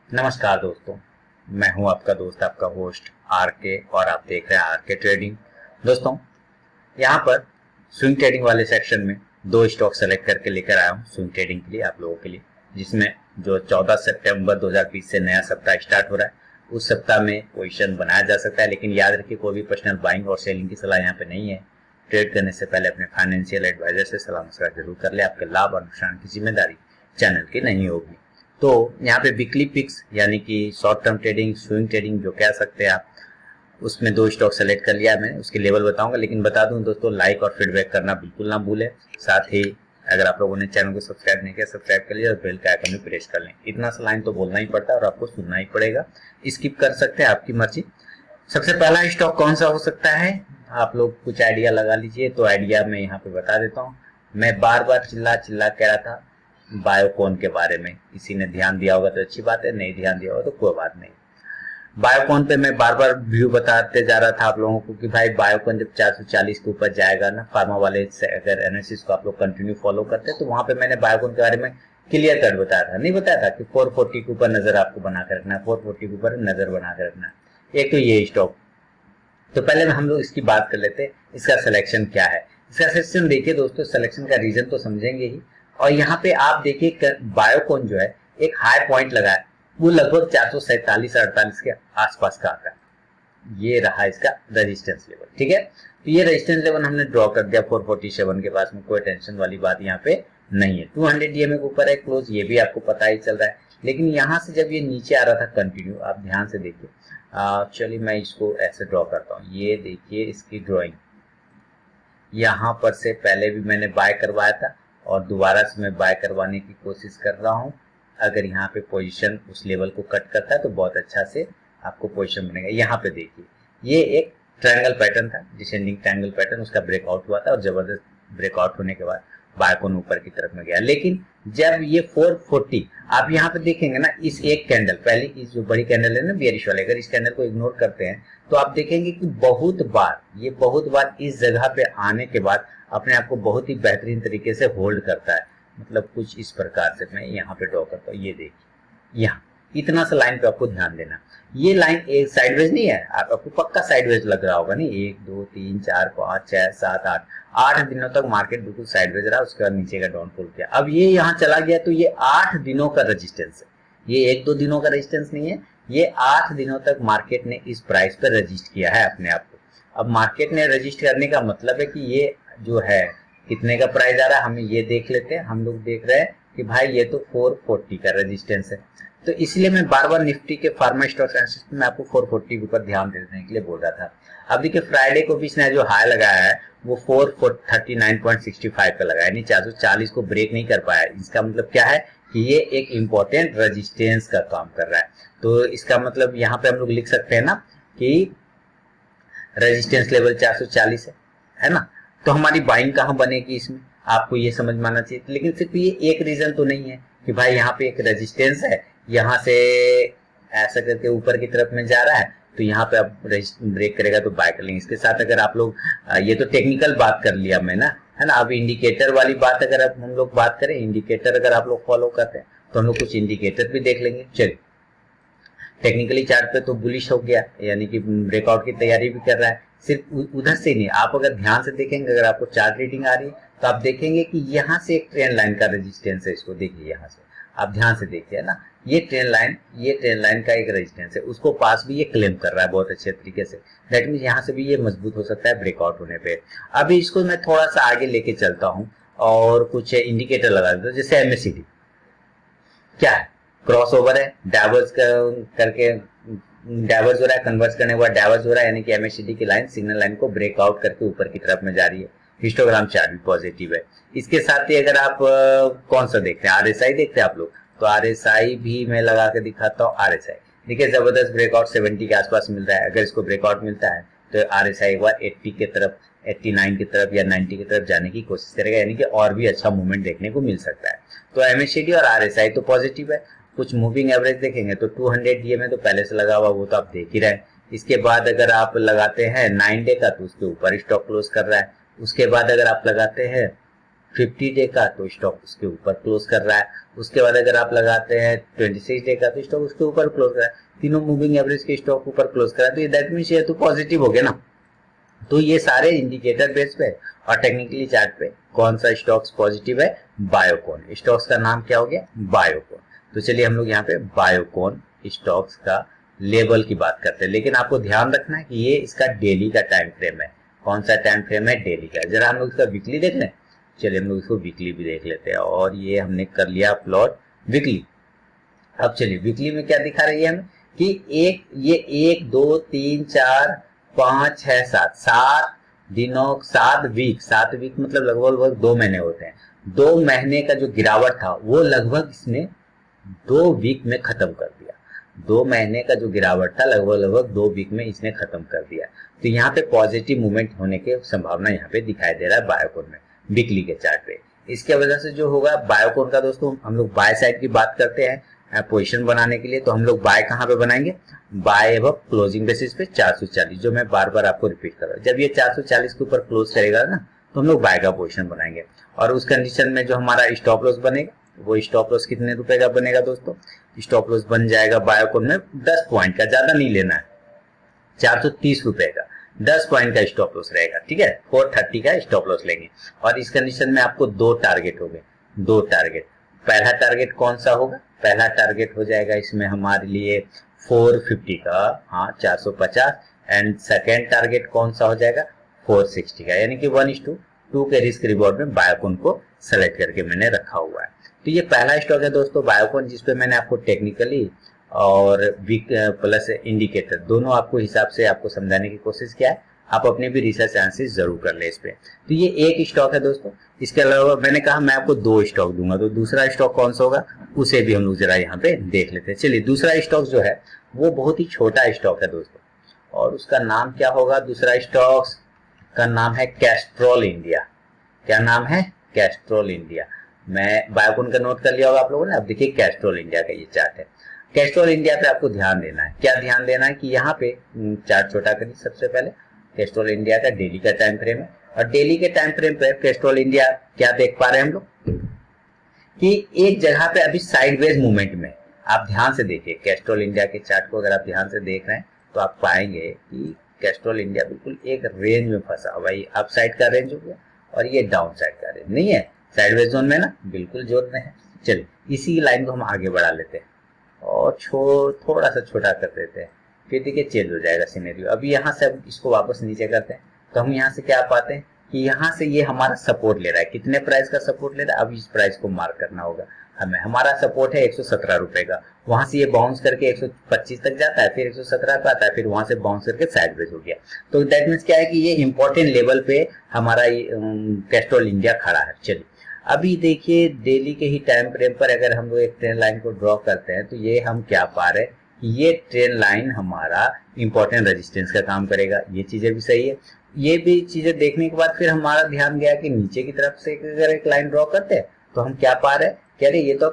नमस्कार दोस्तों, मैं हूं आपका दोस्त, आपका होस्ट आर के, और आप देख रहे हैं आर के ट्रेडिंग। दोस्तों, यहां पर स्विंग ट्रेडिंग वाले सेक्शन में दो स्टॉक सेलेक्ट करके लेकर आया हूं स्विंग ट्रेडिंग के लिए, आप लोगों के लिए, जिसमें जो 14 सितंबर 2020 से नया सप्ताह स्टार्ट हो रहा है उस सप्ताह में पोजीशन बनाया जा सकता है। लेकिन याद रखिए, कोई भी पर्सनल बाइंग और सेलिंग की सलाह यहाँ पे नहीं है। ट्रेड करने से पहले अपने फाइनेंशियल एडवाइजर से सलाह मशवरा जरूर कर ले। आपके लाभ और नुकसान की जिम्मेदारी चैनल की नहीं होगी। तो यहाँ पे वीकली पिक्स यानी कि short term trading, swing trading जो कह सकते हैं आप, उसमें दो स्टॉक सेलेक्ट कर लिया है मैंने, उसके लेवल बताऊंगा। लेकिन बता दूं दोस्तों, लाइक और फीडबैक करना बिल्कुल ना भूलें। साथ ही अगर आप लोगों ने चैनल को सब्सक्राइब नहीं किया, सब्सक्राइब कर लिया और बेल का आइकन भी प्रेस कर लें। इतना सा लाइन तो बोलना ही पड़ता है और आपको सुनना ही पड़ेगा, स्किप कर सकते हैं, आपकी मर्जी। सबसे पहला स्टॉक कौन सा हो सकता है, आप लोग कुछ आइडिया लगा लीजिए। तो आइडिया मैं यहाँ पे बता देता हूँ। मैं बार बार चिल्ला चिल्ला कह रहा था बायोकॉन के बारे में, किसी ने ध्यान दिया होगा तो अच्छी बात है, नहीं ध्यान दिया होगा तो कोई बात नहीं। बायोकॉन पे मैं बार बार व्यू बताते जा रहा था आप लोगों को कि भाई बायोकॉन जब 440 के ऊपर जाएगा ना, फार्मा वाले से अगर एनालिसिस को आप लोग कंटिन्यू फॉलो करते हैं, तो वहां पे मैंने बायोकॉन के बारे में क्लियर कट बताया था। नहीं बताया था कि 440 के ऊपर नजर आपको बना कर रखना है, 440 के ऊपर नजर बना कर रखना है। एक तो ये स्टॉक, तो पहले हम लोग इसकी बात कर लेते हैं, इसका सिलेक्शन क्या है। इसका सिलेक्शन देखिए दोस्तों, सिलेक्शन का रीजन तो समझेंगे ही। और यहाँ पे आप देखिए बायोकॉन जो है एक हाई पॉइंट लगा है, वो लगभग 447-48 के आसपास का आता है। ये रहा इसका रेजिस्टेंस लेवल, ठीक है। तो ये रेजिस्टेंस लेवल हमने ड्रॉ कर दिया 447 के पास में, कोई टेंशन वाली बात यहाँ पे नहीं है। 200 ईएमए के ऊपर है क्लोज, ये भी आपको पता ही चल रहा है। लेकिन यहाँ से जब ये नीचे आ रहा था कंटिन्यू, आप ध्यान से देखिए। चलिए मैं इसको ऐसे ड्रॉ करता हूँ, ये देखिए इसकी ड्रॉइंग। यहाँ पर से पहले भी मैंने बाय करवाया था और दोबारा से मैं बाय करवाने की कोशिश कर रहा हूँ। अगर यहाँ पे पोजीशन उस लेवल को कट करता है तो बहुत अच्छा से आपको पोजीशन बनेगा। यहाँ पे देखिए, ये एक ट्रायंगल पैटर्न था, डिसेंडिंग ट्रायंगल पैटर्न, उसका ब्रेकआउट हुआ था और जबरदस्त ब्रेकआउट होने के बाद बायकॉन ऊपर की तरफ में गया। लेकिन जब ये 440 आप यहाँ पे देखेंगे ना, इस एक कैंडल पहले की जो बड़ी कैंडल है ना बियरिश वाले, अगर इस कैंडल को इग्नोर करते हैं तो आप देखेंगे कि बहुत बार इस जगह पे आने के बाद अपने आप को बहुत ही बेहतरीन तरीके से होल्ड करता है। मतलब कुछ इस प्रकार से मैं यहाँ पे ड्रॉ करता हूँ, ये देखिए यहाँ इतना सा लाइन पे आपको ध्यान देना। ये लाइन एक साइडवेज नहीं है, आपको पक्का साइडवेज लग रहा होगा नहीं। 1 2 3 4 5 6 7 8 दिनों तक मार्केट बिल्कुल साइडवेज रहा, उसके बाद नीचे का डाउनफॉल किया। अब ये यहाँ चला गया, तो ये 8 दिनों का रेजिस्टेंस है। ये 1-2 दिनों का रेजिस्टेंस नहीं है, ये 8 दिनों तक मार्केट ने इस प्राइस पर रजिस्ट किया है अपने आप को। अब मार्केट ने रजिस्ट करने का मतलब है कि ये जो है कितने का प्राइस आ रहा है, हमें ये देख लेते हैं। हम लोग देख रहे हैं कि भाई ये तो 440 का रेजिस्टेंस है। तो इसलिए मैं बार बार निफ्टी के फार्मा स्टॉक में आपको 440 के ऊपर ध्यान देने के लिए बोल रहा था। अब देखिए फ्राइडे को भी इसने जो हाई लगाया है वो 439.65 का लगाया, यानी 440 को ब्रेक नहीं कर पाया। इसका मतलब क्या है कि ये एक इंपॉर्टेंट रेजिस्टेंस का काम कर रहा है। तो इसका मतलब यहाँ पे हम लोग लिख सकते हैं ना कि रेजिस्टेंस लेवल 440 है ना। तो हमारी बाइंग कहाँ बनेगी इसमें, आपको ये समझ में आना चाहिए। लेकिन सिर्फ ये एक रीजन तो नहीं है कि भाई यहाँ पे एक रेजिस्टेंस है, यहाँ से ऐसा करके ऊपर की तरफ में जा रहा है, तो यहाँ पे आप ब्रेक करेगा तो बाय कर लेंगे। इसके साथ अगर आप लोग ये तो टेक्निकल बात कर लिया मैं ना, है ना। अब इंडिकेटर वाली बात अगर हम लोग बात करें, इंडिकेटर अगर आप लोग फॉलो करते हैं तो हम लोग कुछ इंडिकेटर भी देख लेंगे। चलिए, टेक्निकली चार्ट पे तो बुलिश हो गया, यानी कि ब्रेकआउट की तैयारी भी कर रहा है। सिर्फ उधर से नहीं, आप अगर ध्यान से देखेंगे, अगर आपको चार्ट रीडिंग आ रही है तो आप देखेंगे कि यहाँ से एक ट्रेंड लाइन का रेजिस्टेंस है। इसको देखिए, यहाँ से आप ध्यान से देखिए ना, ये ट्रेंड लाइन का एक रेजिस्टेंस है, उसको पास भी ये क्लेम कर रहा है बहुत अच्छे तरीके से। दैट मीन यहाँ से भी ये मजबूत हो सकता है ब्रेकआउट होने पे। अभी इसको मैं थोड़ा सा आगे लेके चलता हूँ और कुछ इंडिकेटर लगा देता हूँ। जैसे एमएससीडी क्या है, क्रॉस ओवर है, डाइवर्स करके डाइवर्स हो रहा है, कन्वर्स करने के बाद डाइवर्स हो रहा है, यानी कि एमएससीडी की लाइन सिग्नल लाइन को ब्रेकआउट करके ऊपर की तरफ में जा रही है। हिस्टोग्राम चार्ट भी पॉजिटिव है। इसके साथ ही अगर आप कौन सा देखते हैं, आरएसआई देखते हैं आप लोग, तो आरएसआई भी मैं लगा के दिखाता हूँ। आरएसआई देखिए जबरदस्त ब्रेकआउट 70 के आसपास मिल रहा है। अगर इसको ब्रेकआउट मिलता है तो आरएसआई एक बार 80 की तरफ, 89 की तरफ या 90 की तरफ जाने की कोशिश करेगा, यानी कि और भी अच्छा मूवमेंट देखने को मिल सकता है। तो एमएससीडी और आरएसआई तो पॉजिटिव है। कुछ मूविंग एवरेज देखेंगे तो 200 डीएमए तो पहले से लगा हुआ, वो तो आप देख ही रहे हैं। इसके बाद अगर आप लगाते हैं 9 डे का, तो उसके ऊपर स्टॉक क्लोज कर रहा है। उसके बाद अगर आप लगाते हैं 50 डे का तो स्टॉक उसके ऊपर क्लोज कर रहा है। उसके बाद अगर आप लगाते हैं 26 डे का तो स्टॉक उसके ऊपर क्लोज कर रहा है। तीनों मूविंग एवरेज के स्टॉक ऊपर क्लोज कर रहा है, तो दैट मीन्स ये तो पॉजिटिव हो गया ना। तो ये सारे इंडिकेटर बेस पे और टेक्निकली चार्ट पे कौन सा स्टॉक्स पॉजिटिव है, बायोकॉन। स्टॉक्स का नाम क्या हो गया, बायोकॉन। तो चलिए हम लोग यहाँ पे बायोकॉन स्टॉक्स का लेवल की बात करते हैं, लेकिन आपको ध्यान रखना है कि ये इसका डेली का टाइम फ्रेम है। कौन सा टाइम फ्रेम है, डेली का। जरा हम लोग इसका वीकली देख लें, चलिए हम लोग इसको वीकली भी देख लेते हैं। और ये हमने कर लिया प्लॉट वीकली। अब चलिए वीकली में क्या दिखा रही है हमें कि ये 1 2 3 4 5 6 7 7 दिनों 7 वीक मतलब लगभग 2 महीने होते हैं। 2 महीने का जो गिरावट था वो लगभग इसने 2 वीक में खत्म कर दिया। 2 महीने का जो गिरावट था लगभग 2 वीक में इसने खत्म कर दिया। तो यहाँ पे पॉजिटिव मूवमेंट होने की संभावना यहाँ पे दिखाई दे रहा है बायोकॉन में वीकली के चार्ट पे। इसके वजह से जो होगा बायोकॉन का, दोस्तों हम लोग बाय साइड की बात करते हैं पोजीशन बनाने के लिए, तो हम लोग बाय कहाँ पे बनाएंगे, बाय एबव क्लोजिंग बेसिस पे 440, जो मैं बार बार आपको रिपीट कर रहा हूँ। जब ये 440 के ऊपर क्लोज करेगा ना तो हम लोग बाय का पोजीशन बनाएंगे। और उस कंडीशन में जो हमारा स्टॉप लॉस बनेगा वो स्टॉप लॉस कितने रुपए का बनेगा दोस्तों, स्टॉप लॉस बन जाएगा बायोकॉन में 10 पॉइंट का, ज्यादा नहीं लेना है, 430 रुपए का 10 पॉइंट का स्टॉप लॉस रहेगा, ठीक है। 430 का स्टॉप लॉस लेंगे। और इस कंडीशन में आपको 2 टारगेट हो गए, 2 टारगेट। पहला टारगेट कौन सा होगा, पहला टारगेट हो जाएगा इसमें हमारे लिए 450 का, हाँ 450। एंड सेकेंड टारगेट कौन सा हो जाएगा, 460 का, यानी कि 1:2 के रिस्क रिवॉर्ड में बायोकॉन को सेलेक्ट करके मैंने रखा हुआ है। तो ये पहला स्टॉक है दोस्तों बायोकॉन, जिसपे मैंने आपको टेक्निकली और वीक प्लस इंडिकेटर दोनों आपको हिसाब से आपको समझाने की कोशिश किया है। आप अपने भी रिसर्च एनालिसिस जरूर कर ले इस पे। तो ये एक स्टॉक है दोस्तों। इसके अलावा मैंने कहा मैं आपको 2 स्टॉक दूंगा, तो दूसरा स्टॉक कौन सा होगा उसे भी हम लोग जरा यहाँ पे देख लेते हैं। चलिए दूसरा स्टॉक जो है वो बहुत ही छोटा स्टॉक है दोस्तों, और उसका नाम क्या होगा, दूसरा स्टॉक का नाम है कैस्ट्रॉल इंडिया। क्या नाम है, कैस्ट्रॉल इंडिया। मैं बायोकॉन का नोट कर लिया होगा आप लोगों ने। अब देखिए कैस्ट्रॉल इंडिया का ये चार्ट है। कैस्ट्रॉल इंडिया पे आपको ध्यान देना है, क्या ध्यान देना है कि यहाँ पे चार्ट छोटा करिए। सबसे पहले कैस्ट्रॉल इंडिया का डेली का टाइम फ्रेम है, और डेली के टाइम फ्रेम पे कैस्ट्रॉल इंडिया क्या देख पा रहे हैं हम लोग कि एक जगह पे अभी साइडवेज मूवमेंट में। आप ध्यान से देखिए कैस्ट्रॉल इंडिया के चार्ट को, अगर आप ध्यान से देख रहे हैं तो आप पाएंगे कि कैस्ट्रॉल इंडिया बिल्कुल एक रेंज में फंसा हुआ है। ये अप साइड का रेंज हो गया और ये डाउन साइड का रेंज नहीं है, साइडवेज जोन में ना, बिल्कुल जोन में है। चलिए इसी लाइन को हम आगे बढ़ा लेते हैं और थोड़ा सा छोटा कर देते हैं, फिर देखिए चेंज हो जाएगा सिनेरियो। अभी यहाँ से अब इसको वापस नीचे करते हैं तो हम यहाँ से क्या पाते हैं कि यहाँ से ये हमारा सपोर्ट ले रहा है। कितने प्राइस का सपोर्ट ले रहा है, अब इस प्राइस को मार्क करना होगा हमें। हमारा सपोर्ट है 117 रुपए का, वहां से ये बाउंस करके 125 तक जाता है, फिर 117 पे आता है, फिर वहां से बाउंस करके साइडवेज हो गया। तो दैट मीन्स क्या है कि ये इंपॉर्टेंट लेवल पे हमारा कैस्ट्रॉल इंडिया खड़ा है। चलिए अभी देखिए डेली के ही टाइम फ्रेम पर अगर हम लोग एक ट्रेंड लाइन को ड्रॉ करते हैं तो ये हम क्या पा रहे हैं, ये ट्रेंड लाइन हमारा इंपॉर्टेंट रेजिस्टेंस का काम करेगा। ये चीजें भी सही है। ये भी चीजें देखने के बाद फिर हमारा ध्यान गया कि नीचे की तरफ से अगर एक लाइन ड्रॉ करते हैं तो हम क्या पा रहे हैं, कह रहे ये तो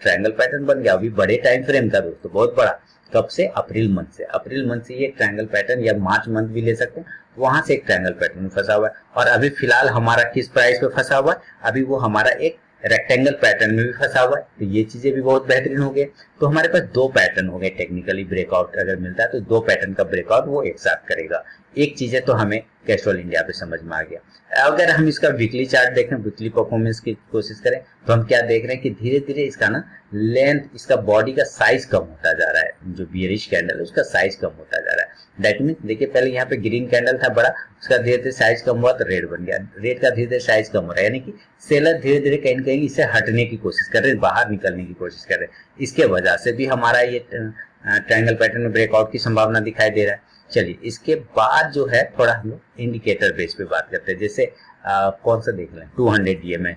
ट्रायंगल पैटर्न बन गया। अभी बड़े टाइम फ्रेम का दोस्तों, बहुत बड़ा। कब से, अप्रैल मंथ से। अप्रैल मंथ से ये ट्रायंगल पैटर्न, या मार्च मंथ भी ले सकते हैं, वहां से एक ट्रायंगल पैटर्न फंसा हुआ है। और अभी फिलहाल हमारा किस प्राइस पे फंसा हुआ है, अभी वो हमारा एक रेक्टेंगल पैटर्न में भी फंसा हुआ है। तो ये चीजें भी बहुत बेहतरीन हो गए। तो हमारे पास 2 पैटर्न हो गए। टेक्निकली ब्रेकआउट अगर मिलता है तो 2 पैटर्न का ब्रेकआउट वो एक साथ करेगा। एक चीजें तो हमें कैस्ट्रॉल इंडिया पे समझ में आ गया। अगर हम इसका वीकली चार्ट देखें, वीकली परफॉर्मेंस की कोशिश करें, तो हम क्या देख रहे हैं कि धीरे धीरे इसका ना लेंथ, इसका बॉडी का साइज कम होता जा रहा है। जो बियरिश कैंडल है उसका साइज कम होता जा रहा है। दैट मीन देखिए पहले यहाँ पे ग्रीन कैंडल था बड़ा, उसका धीरे धीरे साइज कम हुआ तो रेड बन गया। रेड का धीरे धीरे साइज कम हो रहा है, यानी कि सेलर धीरे धीरे कहीं न कहीं इससे हटने की कोशिश कर रहे हैं, बाहर निकलने की कोशिश कर रहे हैं। इसके वजह से भी हमारा ये ट्रायंगल पैटर्न में ब्रेकआउट की संभावना दिखाई दे रहा है। चलिए इसके बाद जो है थोड़ा हम लोग इंडिकेटर बेस पे बात करते हैं। जैसे कौन सा देख लें, 200 DMA।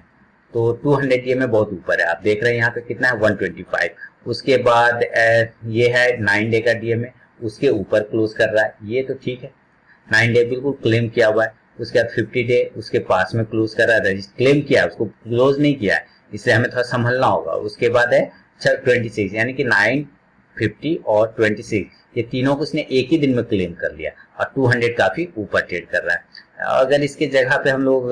तो 200 DMA बहुत ऊपर है, आप देख रहे हैं यहाँ पे कितना है, 125। उसके बाद ये है 9 डे का DMA, उसके ऊपर क्लोज कर रहा है, ये तो ठीक है। 9 डे बिल्कुल क्लेम किया हुआ है। उसके बाद 50 डे उसके पास में क्लोज कर रहा है, क्लेम किया है, उसको क्लोज नहीं किया है, इससे हमें थोड़ा संभलना होगा। उसके बाद है 26, यानी कि 9, 50 और 26, ये तीनों को उसने एक ही दिन में क्लेम कर लिया, और 200 काफी ऊपर ट्रेड कर रहा है। अगर इसके जगह पे हम लोग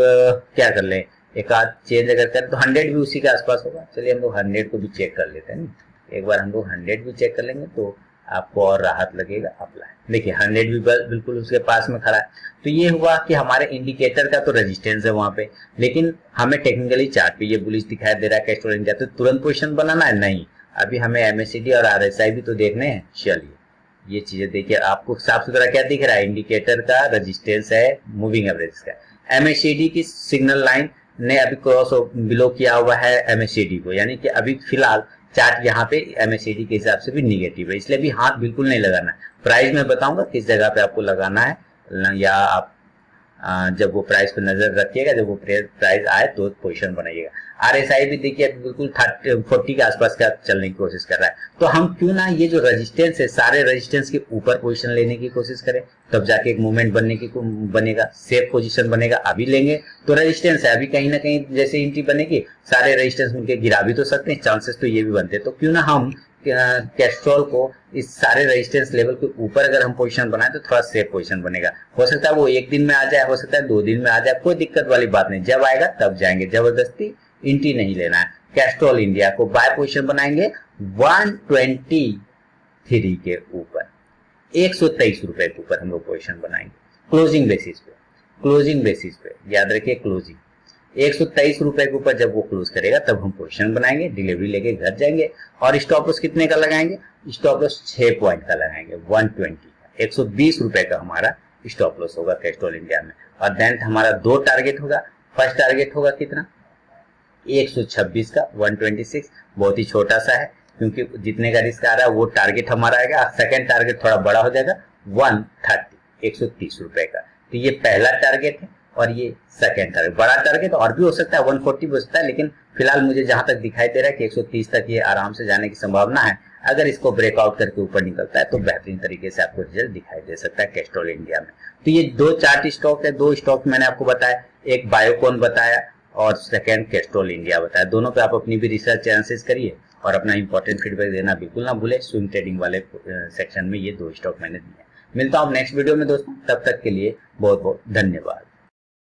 क्या कर लें, एक आध चेंज अगर करें तो 100 भी उसी के आसपास होगा। चलिए हम लोग 100 को भी चेक कर लेते हैं ना, एक बार हम लोग 100 भी चेक कर लेंगे तो आपको और राहत लगेगा। अप्लाई, देखिए 100 भी बिल्कुल उसके पास में खड़ा है। तो ये हुआ कि हमारे इंडिकेटर का तो रेजिस्टेंस है वहां पे, लेकिन हमें टेक्निकली चार्ट पे ये बुलिश दिखाई दे रहा है कैस्ट्रॉल इंडिया, तो तुरंत पोजीशन बनाना है नहीं, अभी हमें एमएससीडी और आरएसआई भी तो देखने हैं। चलिए ये चीजें देखिए, आपको साफ सुथरा क्या दिख रहा है, इंडिकेटर का रेजिस्टेंस है, मूविंग एवरेज का। एमएससीडी की सिग्नल लाइन ने अभी क्रॉस बिलो किया हुआ है एमएससीडी को, यानी कि अभी फिलहाल चार्ट यहाँ पे एमएससीडी के हिसाब से भी निगेटिव है, इसलिए भी हाथ बिल्कुल नहीं लगाना है। प्राइस में बताऊंगा किस जगह पे आपको लगाना है, या आप जब वो प्राइस पे नजर रखिएगा, जब वो प्राइस आए तो पोजीशन बनाइएगा। आरएसआई भी देखिए बिल्कुल 40 के आसपास का चलने की कोशिश कर रहा है, तो हम क्यों ना ये जो रेजिस्टेंस है सारे रेजिस्टेंस के ऊपर पोजीशन लेने की कोशिश करें, तब जाके एक मूवमेंट बनेगा, सेफ पोजीशन बनेगा। अभी लेंगे तो रेजिस्टेंस है, अभी कहीं ना कहीं जैसे एंट्री बनेगी सारे रेजिस्टेंस मिलकर गिरा भी तो सकते हैं, चांसेस तो ये भी बनते हैं। तो क्यों ना हम कैस्ट्रॉल को इस सारे रेजिस्टेंस लेवल के ऊपर अगर हम पोजीशन बनाए तो थोड़ा सेफ पोजीशन बनेगा। हो सकता है वो एक दिन में आ जाए, हो सकता है 2 दिन में आ जाए, कोई दिक्कत वाली बात नहीं, जब आएगा तब जाएंगे, जबरदस्ती एंट्री नहीं लेना है। कैस्ट्रॉल इंडिया को बाय पोजीशन बनाएंगे 123 के ऊपर, 123 रुपए के ऊपर हम लोग पोजीशन बनाएंगे क्लोजिंग बेसिस पे, याद रखिए क्लोजिंग 123 रुपए के ऊपर जब वो क्लोज करेगा तब हम पोजीशन बनाएंगे, डिलीवरी लेके घर जाएंगे। और स्टॉप लॉस कितने का लगाएंगे, स्टॉप लॉस 6 पॉइंट का लगाएंगे, 120 का, 120 रुपए का हमारा स्टॉप लॉस होगा कैस्ट्रॉल इंडिया में। और देन हमारा 2 टारगेट होगा, फर्स्ट टारगेट होगा कितना 126 का 126, बहुत ही छोटा सा है क्योंकि जितने का रिस्क आ रहा है वो टारगेट हमारा आएगा। सेकंड टारगेट थोड़ा बड़ा हो जाएगा 130, 130 रुपए का, तो ये पहला टारगेट है और ये सेकंड टारगेट। बड़ा टारगेट और भी हो सकता है 140 भी हो सकता है, लेकिन फिलहाल मुझे जहां तक दिखाई दे रहा है कि 130 तक ये आराम से जाने की संभावना है। अगर इसको ब्रेकआउट करके ऊपर निकलता है तो बेहतरीन तरीके से आपको रिजल्ट दिखाई दे सकता है कैस्ट्रॉल इंडिया में। तो ये 2 चार्ट स्टॉक है, 2 स्टॉक मैंने आपको बताया, एक बायोकॉन बताया और सेकंड कैस्ट्रॉल इंडिया बताया। दोनों पे आप अपनी भी रिसर्च एनालिसिस करिए और अपना इंपॉर्टेंट फीडबैक देना बिल्कुल ना भूले। स्विंग ट्रेडिंग वाले सेक्शन में ये 2 स्टॉक मैंने दिए। मिलता हूं नेक्स्ट वीडियो में दोस्तों, तब तक के लिए बहुत बहुत धन्यवाद।